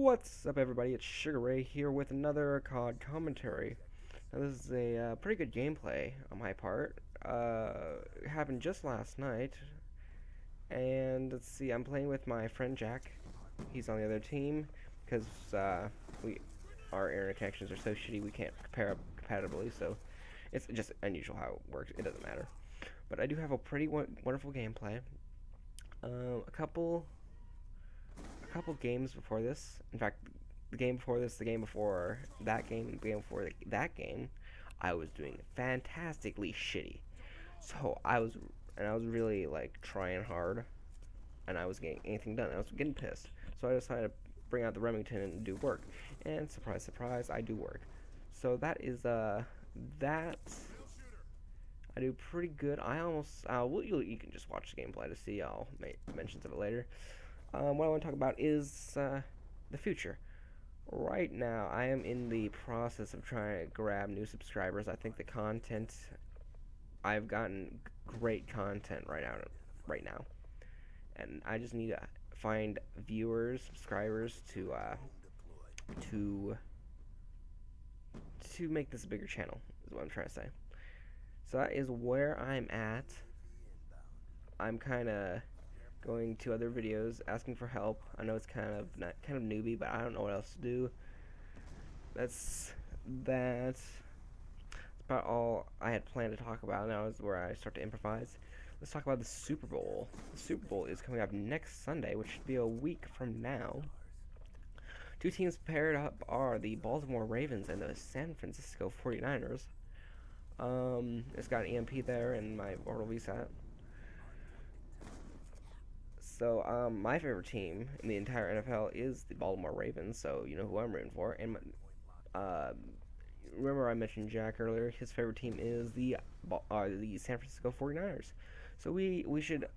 What's up, everybody? It's Sugar Ray here with another COD commentary. Now, this is a pretty good gameplay on my part. It happened just last night, and let's see. I'm playing with my friend Jack. He's on the other team because our internet connections are so shitty we can't compare compatibly. So it's just unusual how it works. It doesn't matter. But I do have a pretty wonderful gameplay. A couple games before this. In fact, the game before this, the game before that game, the game before that game, I was doing fantastically shitty. So I was really like trying hard, and I was getting anything done. I was getting pissed. So I decided to bring out the Remington and do work. And surprise, surprise, I do work. So that is that. I do pretty good. I almost you can just watch the gameplay to see. I'll make mentions of it later. What I want to talk about is the future. Right now, I am in the process of trying to grab new subscribers. I think the content, I've gotten great content right now, and I just need to find viewers, subscribers to make this a bigger channel. Is what I'm trying to say. So that is where I'm at. I'm kind of going to other videos asking for help. I know it's kind of newbie, but I don't know what else to do. That's about all I had planned to talk about. Now is where I start to improvise. Let's talk about the Super Bowl. The Super Bowl is coming up next Sunday, which should be a week from now. Two teams paired up are the Baltimore Ravens and the San Francisco 49ers. It's got an EMP there and my orbital VSAT. So, my favorite team in the entire NFL is the Baltimore Ravens, so you know who I'm rooting for. And, remember I mentioned Jack earlier, his favorite team is the San Francisco 49ers. So we should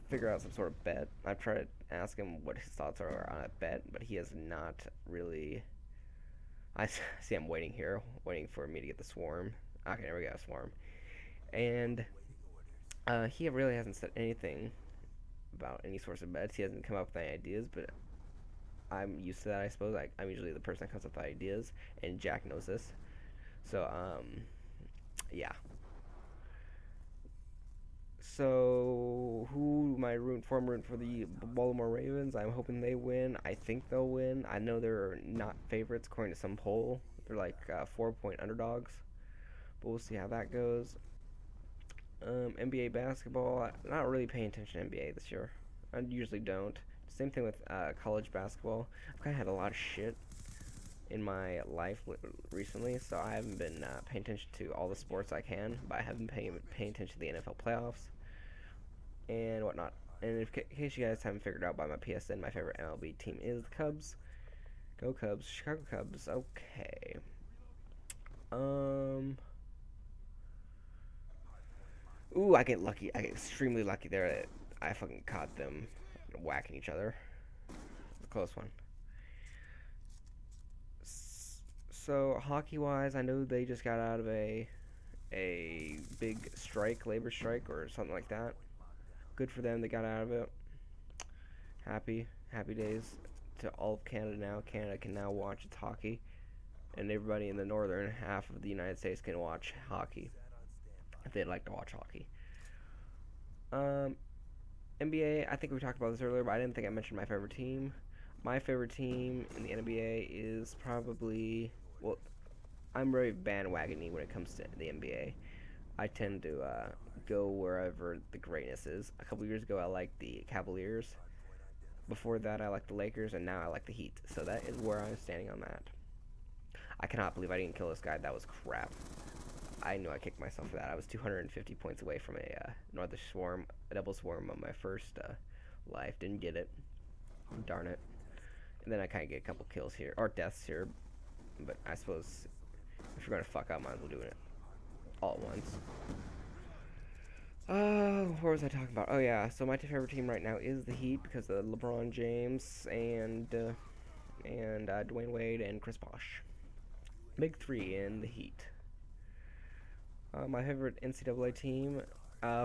figure out some sort of bet. I've tried to ask him what his thoughts are on a bet, but he has not really. I see him waiting here, waiting for me to get the swarm. Okay, there we go, swarm. And, he really hasn't said anything about any sorts of bets. He hasn't come up with any ideas, but I'm used to that, I suppose. I'm usually the person that comes up with ideas, and Jack knows this. So, yeah. So, who am I rooting for? I'm rooting for the Baltimore Ravens. I'm hoping they win. I think they'll win. I know they're not favorites according to some poll. They're like 4-point underdogs, but we'll see how that goes. NBA basketball, I'm not really paying attention to NBA this year. I usually don't. Same thing with college basketball. I've kind of had a lot of shit in my life recently, so I haven't been paying attention to all the sports I can, but I have been paying attention to the NFL playoffs and whatnot. And in case you guys haven't figured out by my PSN, my favorite MLB team is the Cubs. Go Cubs, Chicago Cubs. Okay. Ooh, I get lucky. I get extremely lucky there. I fucking caught them whacking each other. It's a close one. So, hockey-wise, I know they just got out of a big strike, labor strike, or something like that. Good for them. They got out of it. Happy days to all of Canada now. Canada can now watch its hockey, and everybody in the northern half of the United States can watch hockey if they'd like to watch hockey. NBA, I think we talked about this earlier, but I didn't think I mentioned my favorite team. My favorite team in the NBA is probably, well, I'm very bandwagony when it comes to the NBA. I tend to go wherever the greatness is. A couple years ago, I liked the Cavaliers. Before that, I liked the Lakers, and now I like the Heat. So that is where I'm standing on that. I cannot believe I didn't kill this guy. That was crap. I knew I kicked myself for that. I was 250 points away from a double swarm on my first life. Didn't get it. Darn it. And then I kind of get a couple kills here, or deaths here. But I suppose if you're going to fuck up, might as well do it all at once. What was I talking about? Oh yeah, so my favorite team right now is the Heat because of LeBron James and Dwayne Wade and Chris Bosh. Big three in the Heat. My favorite NCAA team,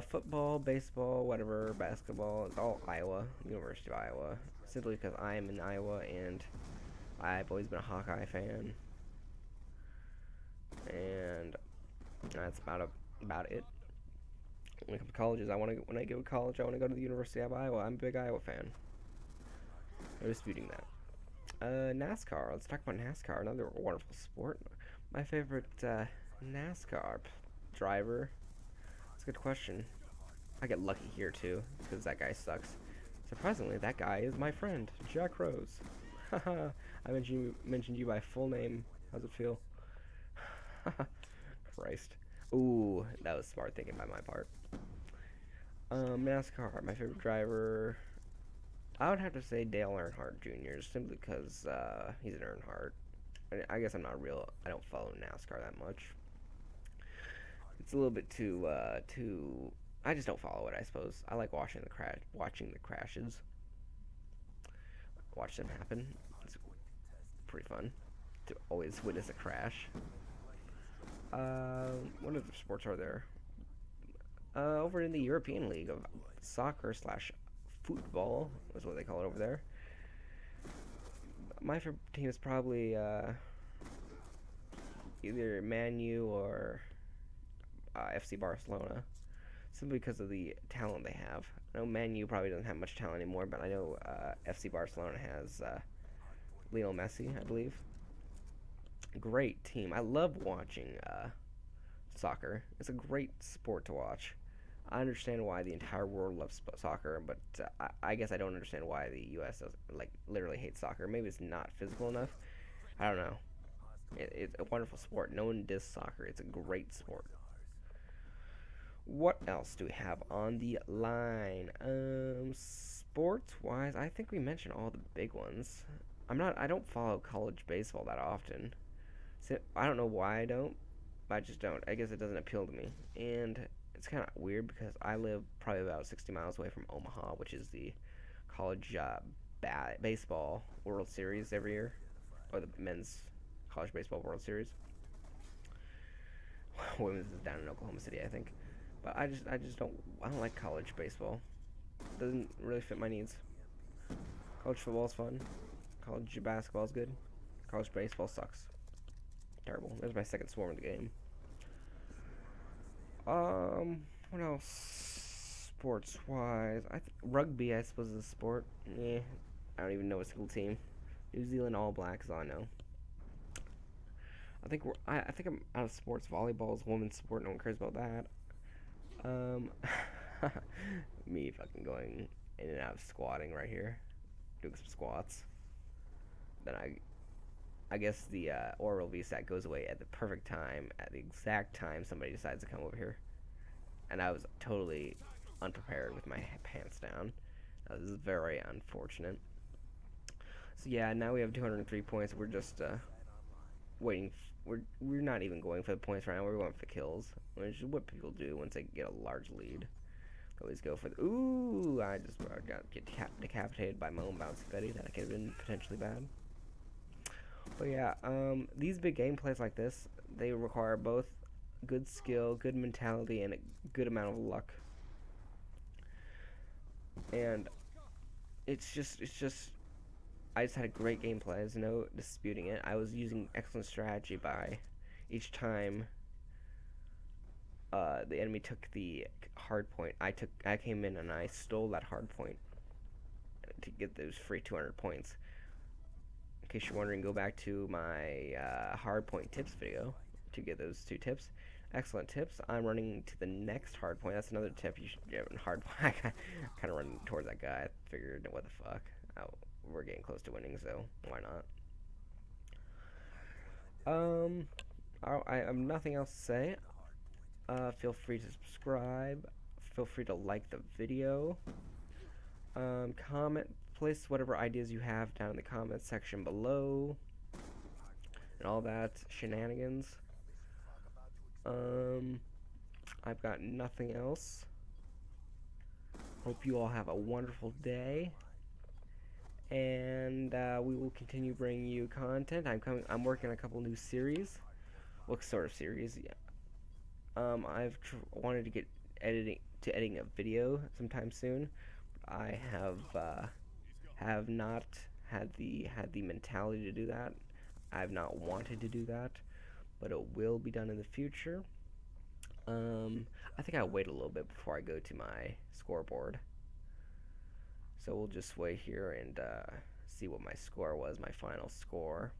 football, baseball, whatever, basketball, it's all Iowa, University of Iowa, simply because I am in Iowa, and I've always been a Hawkeye fan, and that's about it. When it comes to colleges, when I go to college, I want to go to the University of Iowa. I'm a big Iowa fan. No disputing that. NASCAR. Let's talk about NASCAR. Another wonderful sport. My favorite NASCAR driver. That's a good question. I get lucky here too, because that guy sucks. Surprisingly, that guy is my friend, Jack Rose. Haha. I mentioned you by full name. How's it feel? Christ. Ooh, that was smart thinking by my part. NASCAR. My favorite driver. I would have to say Dale Earnhardt Jr. simply because he's an Earnhardt. I guess I don't follow NASCAR that much. It's a little bit too. I just don't follow it. I suppose I like watching the crashes. Watch them happen. It's pretty fun to always witness a crash. What other sports are there? Over in the European League of Soccer slash Football is what they call it over there. My favorite team is probably either Man U or FC Barcelona, simply because of the talent they have. I know Man U probably doesn't have much talent anymore, but I know FC Barcelona has Lionel Messi, I believe. Great team. I love watching soccer. It's a great sport to watch. I understand why the entire world loves soccer, but I guess I don't understand why the U.S. literally hates soccer. Maybe it's not physical enough. I don't know. It's a wonderful sport. No one does soccer. It's a great sport. What else do we have on the line? Sports-wise, I think we mentioned all the big ones. I don't follow college baseball that often. So I don't know why I don't. I just don't. I guess it doesn't appeal to me. And it's kind of weird because I live probably about 60 miles away from Omaha, which is the college baseball World Series every year, or the men's college baseball World Series. Women's is down in Oklahoma City, I think. But I don't like college baseball. It doesn't really fit my needs. College football is fun. College basketball is good. College baseball sucks. Terrible. There's my second swarm of the game. What else? Sports-wise, rugby, I suppose, is a sport. Yeah, I don't even know a single team. New Zealand All Blacks is all I know. I think I'm out of sports. Volleyball is a women's sport. No one cares about that. Me fucking going in and out of squatting right here, doing some squats. Then I guess the oral VSAT goes away at the perfect time, at the exact time somebody decides to come over here. And I was totally unprepared with my pants down. That was very unfortunate. So yeah, now we have 203 points. We're just waiting. We're not even going for the points right now. We're going for the kills, which is what people do once they get a large lead. They always go for the. Ooh! I just got decapitated by my own bouncy Betty. That could have been potentially bad. But yeah, these big gameplays like this, they require both good skill, good mentality, and a good amount of luck. And it's just I just had a great gameplay. There's no disputing it. I was using excellent strategy by each time the enemy took the hard point. I came in and I stole that hard point to get those free 200 points. In case you're wondering, go back to my hard point tips video to get those 2 tips. Excellent tips. I'm running to the next hard point. That's another tip. You should get hard point. I kind of run towards that guy. I figured, what the fuck? We're getting close to winning, so why not? I have nothing else to say. Feel free to subscribe. Feel free to like the video. Comment. Place whatever ideas you have down in the comments section below. And all that shenanigans. I've got nothing else. Hope you all have a wonderful day. And we will continue bringing you content. I'm working on a couple new series. What sort of series? Yeah. I've wanted to get editing a video sometime soon. I have not had the mentality to do that. I've not wanted to do that, but it will be done in the future. I think I'll wait a little bit before I go to my scoreboard. So we'll just wait here and see what my score was, my final score.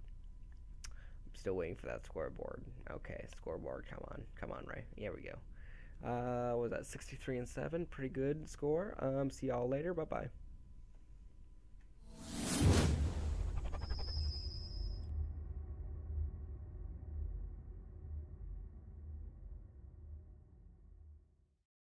I'm still waiting for that scoreboard. Okay, scoreboard, come on, Ray. Here we go. What was that 63 and 7? Pretty good score. See y'all later. Bye bye.